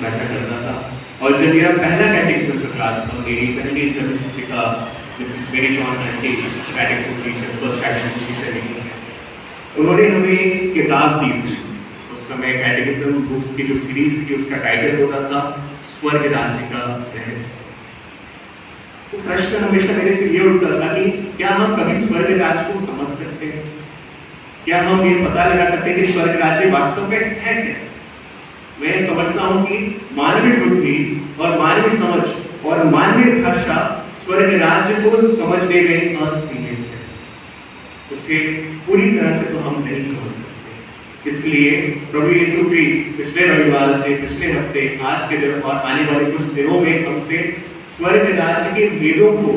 बैठा करता था। और जब मेरा पहला कैटेकिज्म का क्लास था, मेरी पहली जब शिक्षिका Mrs Mary John aunty catechism teacher, first catechism teacher रही हैं, उन्होंने हमें एक किताब दी थी। उस समय कैटेकिज्म बुक्स की जो सीरीज थी उसका टाइटल होता था स्वर्ग राज्य का रहस्य। तो प्रश्न हमेशा मेरे से ये उठता था कि क्या हम कभी स्वर्ग राज्य को समझ सकते हैं? क्या हम ये पता लगा सकते हैं कि स्वर्ग राज्य वास्तव में है क्या? मैं समझता हूं कि मानवीय बुद्धि और मानवीय समझ और मानवीय भाषा स्वर्ग राज्य को समझने में असीमित है। उसे पूरी तरह से तो हम नहीं समझ सकते। इसलिए प्रभु यीशु क्रिस्ट पिछले रविवार से पिछले हफ्ते, आज के दिन और आने वाले कुछ दिनों में हमसे स्वर्ग राज्य के वेदों को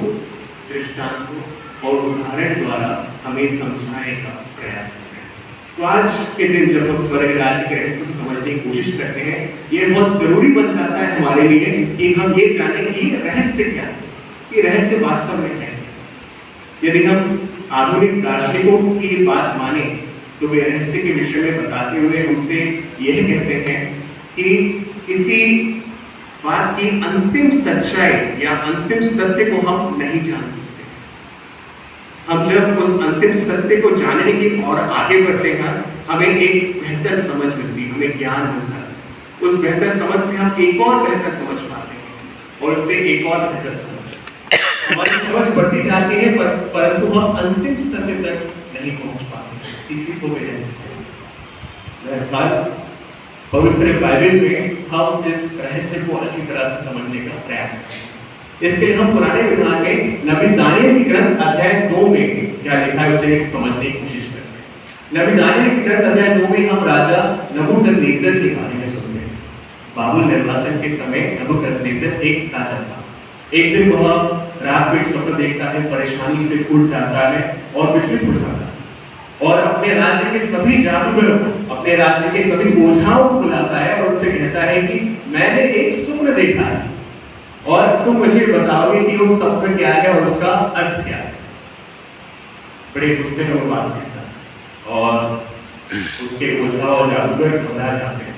दृष्टांतों और उदाहरण द्वारा हमें समझाने का प्रयास करते हैं। तो आज के दिन जब हम स्वर्ग राज्य के रहस्य को समझने की कोशिश करते हैं, ये बहुत जरूरी बन जाता है हमारे लिए कि हम ये जानें कि रहस्य क्या है, कि रहस्य वास्तव में है। यदि हम आधुनिक दार्शनिकों की बात माने तो वे रहस्य के विषय में बताते हुए हमसे यह कहते हैं कि किसी बात की अंतिम सच्चाई या अंतिम सत्य को हम नहीं जान सकते। हम जब उस अंतिम सत्य को जानने की और आगे बढ़ते हैं, हमें एक बेहतर समझ मिलती है, हमें ज्ञान मिलता है। उस बेहतर समझ से हम एक और बेहतर समझ पाते हैं और उससे एक और बेहतर समझ, हमारी समझ बढ़ती जाती है, परंतु हम अंतिम सत्य तक नहीं पहुंच पाते। इसी को वे रहस्य पवित्र बाइबल में हम इस रहस्य को अच्छी तरह से समझने का प्रयास करते हैं। इसके लिए हम पुराने विधान में नबी दानियेल की ग्रंथ अध्याय 2 में क्या लिखा है उसे समझने की कोशिश करते हैं। नबी दानियेल की ग्रंथ अध्याय 2 में हम राजा नबूकदनेस्सर के बारे में सुनते हैं। बाबुल निर्वासन के समय नबूकदनेस्सर एक राजा था। एक दिन वह रात में स्वप्न देखता है, परेशानी से उठ जाता है और विचलित हो जाता है और अपने राज्य के सभी जादूगरों को, अपने राज्य के सभी ओझाओं को बुलाता है और उनसे कहता है कि मैंने एक स्वप्न देखा है और तुम मुझे बताओगे कि वो स्वप्न क्या है और उसका अर्थ क्या है। बड़े गुस्से में वो बात कहता है और उसके ओझा और जादूगर घबरा जाते हैं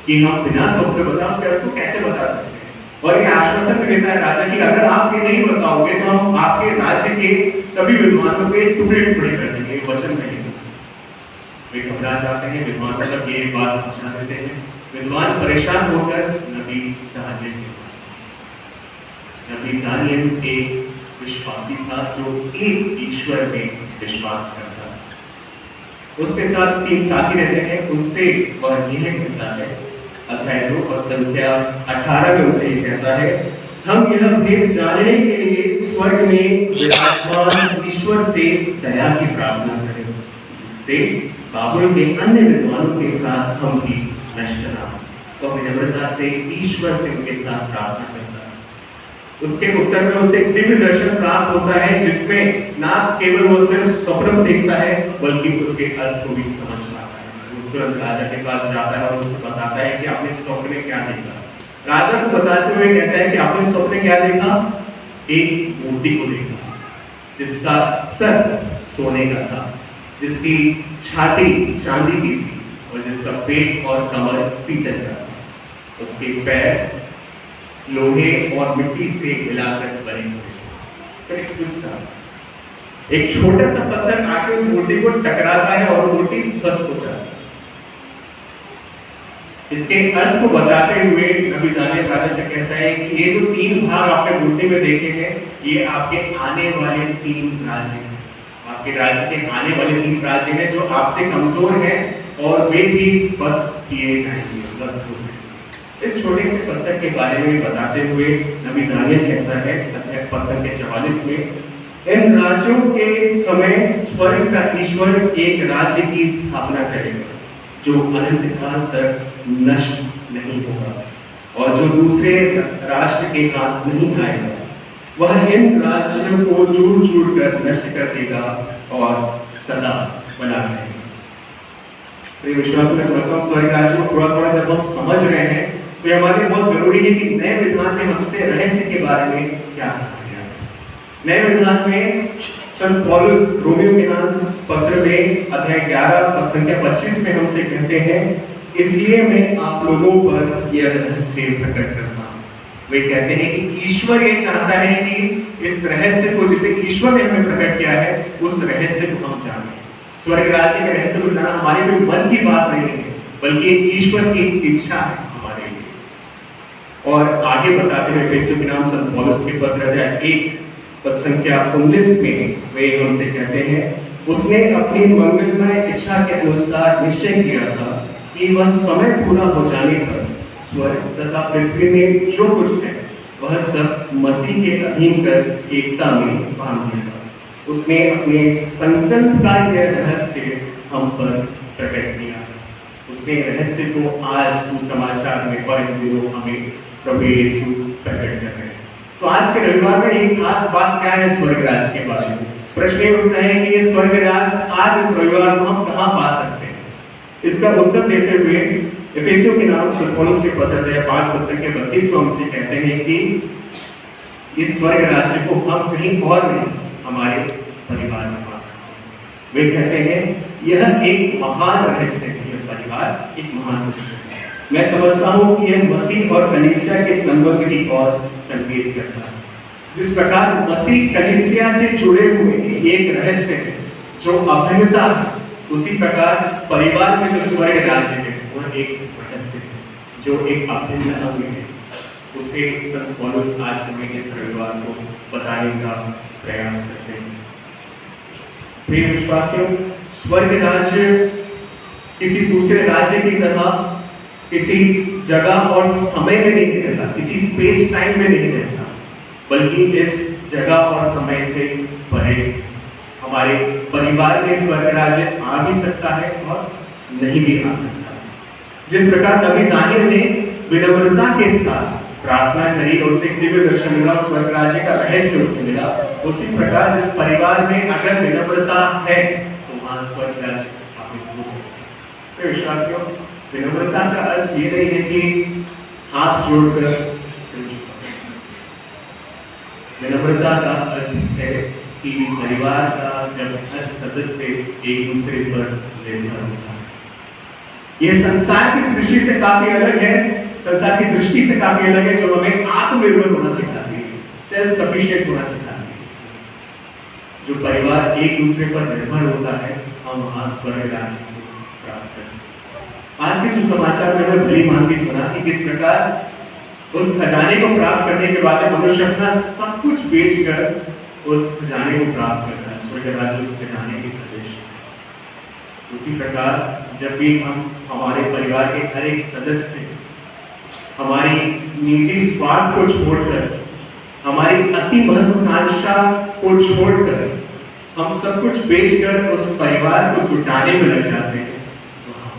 कि हम बिना स्वप्न बताए उसके अर्थ को कैसे बता सकते हैं। और ये आश्वासन देता है राजा कि अगर आप ये नहीं बताओगे तो हम आपके राज्य के सभी विद्वानों के टुकड़े टुकड़े कर देंगे, वचन नहीं। वे घबरा जाते हैं, विद्वान मतलब ये बात पहुंचा देते हैं। विद्वान परेशान होकर नबी दानियेल के पास। नबी दानियेल एक विश्वासी था जो एक ईश्वर में विश्वास करता था। उसके साथ 3 साथी रहते हैं, उनसे वह यह कहता है, अध्याय 2 और संख्या 18 में उसे कहता है, हम यह भेद जानने के लिए स्वर्ग में विराजमान ईश्वर से दया की प्रार्थना करें, जिससे बाबुल के अन्य विद्वानों के साथ हम भी नष्ट न हों। तो विनम्रता से ईश्वर से उनके साथ प्रार्थना करता है। उसके उत्तर में उसे एक दिव्य दर्शन प्राप्त होता है, जिसमें ना केवल वो सिर्फ स्वप्न को देखता है बल्कि उसके अर्थ को भी समझ पाता है। वो तुरंत राजा के पास जाता है और उससे बताता है कि आपने स्वप्न में क्या देखा। राजा को बताते हुए कहता है कि आपने स्वप्न में क्या देखा? एक मूर्ति को देखा जिसका सर सोने का था, जिसकी छाती चांदी की थी और जिसका पेट और कमर पीतल का था। उसके पैर लोहे और मिट्टी से मिलाकर बने हुए। एक छोटा सा पत्थर आके उस मूर्ति को टकराता है और मूर्ति ध्वस्त हो जाती है। इसके अर्थ को बताते हुए नबी दानियेल राजा से कहता है कि ये जो 3 भाग आपने मूर्ति में देखे हैं, ये आपके आने वाले 3 राज्य हैं। आपके राज्य के आने वाले 3 राज्य हैं जो आपसे कमजोर हैं और वे भी ध्वस्त किए जाएंगे, ध्वस्त हो जाएंगे। इस छोटे से पत्थर के बारे में बताते हुए नबी दानियेल कहता है अध्याय 44 में, इन राज्यों के समय स्वर्ग का ईश्वर एक राज्य की स्थापना करेगा जो अनंत काल तक नष्ट नहीं होगा और जो दूसरे राष्ट्र के हाथ नहीं आएगा। वह इन राज्यों को चूर चूर कर नष्ट कर देगा और सदा बना रहेगा। तो विश्वास में समझता हूँ स्वर्ग राज्य को थोड़ा थोड़ा जब हम समझ रहे हैं तो ये हमारे लिए बहुत जरूरी है कि नए विधान में हमसे रहस्य के बारे में क्या कहा गया है। नए विधान में संत पौलुस रोमियो के नाम पत्र में अध्याय 11 और संख्या 25 में हमसे कहते हैं, इसलिए मैं आप लोगों पर यह रहस्य प्रकट करता हूँ। वे कहते हैं कि ईश्वर ये चाहता है कि इस रहस्य को, जिसे ईश्वर ने हमें प्रकट किया है, उस रहस्य को हम जानें। स्वर्ग राज्य के रहस्य को जाना हमारे कोई मन की बात नहीं है, बल्कि ईश्वर की इच्छा है हमारे लिए। और आगे बताते हुए एफेसियों के नाम संत पौलुस के पत्र अध्याय 1 पद संख्या 19 में वे हमसे कहते हैं, उसने अपनी मंगलमय इच्छा के अनुसार निश्चय किया था कि वह समय पूरा हो जाने पर स्वर्ग तथा पृथ्वी में जो कुछ है वह सब मसीह के अधीन कर एकता में बांध देगा। उसने अपने संकल्प का यह रहस्य हम पर प्रकट किया। उसने रहस्य को आज सुसमाचार में और इन दिनों हमें प्रभु यीशु प्रकट कर रहे हैं। तो आज के रविवार में एक खास बात क्या है स्वर्ग राज्य के बारे में? प्रश्न ये उठता है कि ये स्वर्ग राज्य आज इस रविवार को हम कहाँ पा सकते हैं? इसका उत्तर देते हुए एफेसियों के नाम संत पौलुस के पत्र अध्याय 5 पद संख्या 32 में हमसे कहते हैं कि इस स्वर्ग राज्य को हम कहीं और नहीं, हमारे परिवार में पा सकते हैं। वे कहते हैं यह एक महान रहस्य है, यह परिवार एक महान रहस्य है। मैं समझता हूँ कि यह मसीह और कलीसिया के संबंध की ओर संकेत करता है। जिस प्रकार मसीह कलीसिया से जुड़े हुए एक रहस्य है जो अभिन्नता है, उसी प्रकार परिवार में जो स्वर्ग राज्य है वह एक रहस्य है जो एक अभिन्न अंग है। उसे संत पौलुस आज हमें इस रविवार को बताने का प्रयास करते हैं। प्रिय विश्वासियों, स्वर्ग राज्य किसी दूसरे राज्य की तरह किसी जगह और समय में नहीं रहता, किसी स्पेस टाइम में नहीं रहता, बल्कि इस जगह और समय से परे हमारे परिवार में स्वर्ग राज्य आ भी सकता है और नहीं भी आ सकता। जिस प्रकार नबी दानियल ने विनम्रता के साथ प्रार्थना करी और उसे दिव्य दर्शन मिला, स्वर्ग राज्य का रहस्य उसे मिला, उसी प्रकार जिस परिवार में अगर विनम्रता है तो वहां स्वर्ग राज्य स्थापित हो सकता है। तो विश्वासियों, विनम्रता का अर्थ ये नहीं है कि हाथ जोड़कर सिर झुकाना। विनम्रता का अर्थ है कि परिवार का जब हर सदस्य एक दूसरे पर निर्भर होता है। यह संसार की दृष्टि से काफी अलग है, संसार की दृष्टि से काफी अलग है, जो हमें आत्मनिर्भर होना सिखाती है, सेल्फ सफिशिएंट होना सिखाती है। जो परिवार एक दूसरे पर निर्भर होता है, हम वहां स्वर्ग राज्य को प्राप्त कर सकते हैं। आज के सुसमाचार में हमें भली भांति सुना कि किस प्रकार उस खजाने को प्राप्त करने के बाद मनुष्य अपना सब कुछ बेचकर उस खजाने को प्राप्त करता है। स्वर्ग राज्य उस खजाने की सदृश। उसी प्रकार जब भी हम हमारे परिवार के हर एक सदस्य हमारी निजी स्वार्थ को छोड़कर, हमारी अति महत्वाकांक्षा को छोड़कर हम सब कुछ बेचकर उस परिवार को जुटाने में लग जाते हैं, वहां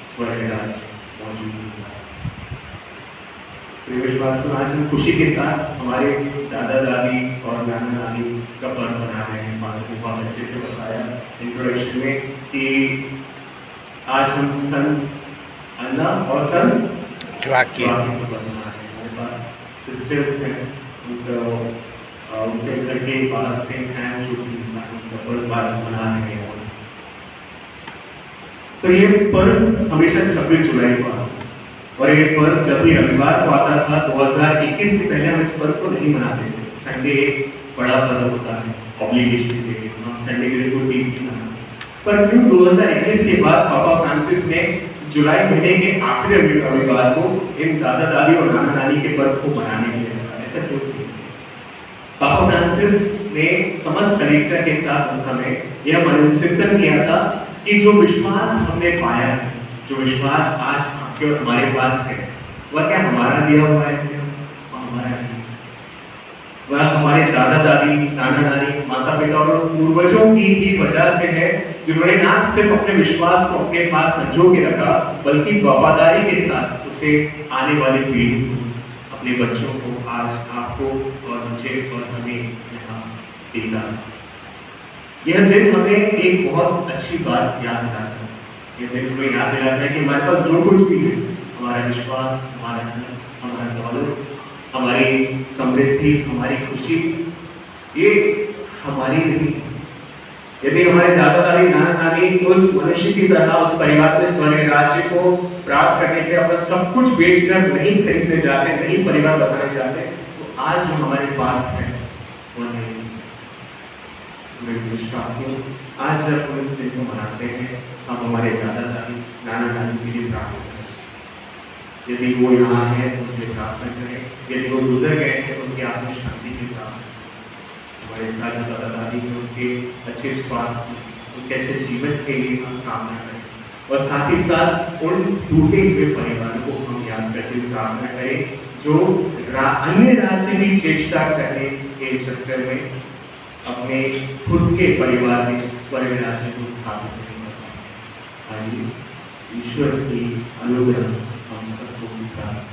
स्वर्ग राज्य मौजूद होता है। विश्वास आज हम खुशी के साथ हमारे दादा दादी और नाना नानी का पर्व मना रहे हैं। फादर ने बहुत अच्छे से बताया इंट्रोडक्शन में कि आज हम सन अन्ना और सन जोआकिम को मना रहे हैं। हमारे पास सिस्टर्स हैं, उनके घर के पास सेंट हैं जो उनका पर्व आज मना रहे हैं। तो ये पर्व हमेशा 26 जुलाई को आता है और ये पर्व जब भी रविवार को आता था 2021 से पहले हम इस पर्व को नहीं मनाते थे। संडे एक बड़ा पर्व होता है, ऑब्लिगेशन के लिए हम संडे के दिन को टीच नहीं मनाते। पर क्यों 2021 के बाद पापा फ्रांसिस ने जुलाई महीने के आखिरी रविवार को इन दादा दादी और नाना नानी के पर्व को मनाने के लिए रखा? ऐसा क्यों किया? पापा फ्रांसिस ने समस्त कलीसिया के साथ उस समय यह मनोचिंतन किया था कि जो विश्वास हमने पाया है, जो विश्वास आज आपके और हमारे पास है, वह क्या हमारा दिया हुआ है? हमारा नहीं, वह हमारे दादा दादी, नाना नानी, माता पिता और पूर्वजों की ही वजह से है, जिन्होंने ना सिर्फ अपने विश्वास को अपने पास संजो के रखा, बल्कि वफादारी के साथ उसे आने वाली पीढ़ी को, अपने बच्चों को, आज आपको और मुझे और हमें यहाँ दिला। यह दिन हमें एक बहुत अच्छी बात याद दिलाता है। यह दिन हमें याद दिलाता है कि हमारे पास जो कुछ भी है, हमारा विश्वास, हमारा धन, हमारा दौलत, हमारी समृद्धि, हमारी खुशी, ये हमारी नहीं, यदि हमारे दादा दादी नाना नानी उस मनुष्य की तरह उस परिवार में स्वर्ग राज्य को प्राप्त करने के लिए अपना सब कुछ बेचकर नहीं खरीदने जाते, नहीं परिवार बसाने जाते, तो आज जो हमारे पास है वो नहीं हो सकता। मेरे विश्वासियों, आज जब हम इस दिन को मनाते हैं, हम हमारे दादा दादी नाना नानी के लिए प्रार्थना करें। यदि वो यहाँ है तो उनके प्रार्थना करें, यदि वो गुजर गए हैं तो उनकी आत्मिक शांति की प्रार्थना। हमारे साथ जो दादा दादी हैं उनके अच्छे स्वास्थ्य, उनके अच्छे जीवन के लिए हम कामना करें और साथ ही साथ उन टूटे हुए परिवारों को हम याद करके प्रार्थना करें जो अन्य राज्य की चेष्टा करने के चक्कर में अपने खुद के परिवार में स्वर्ग राज्य को स्थापित नहीं कर पाए। आइए ईश्वर की अनुग्रह हम सबको प्राप्त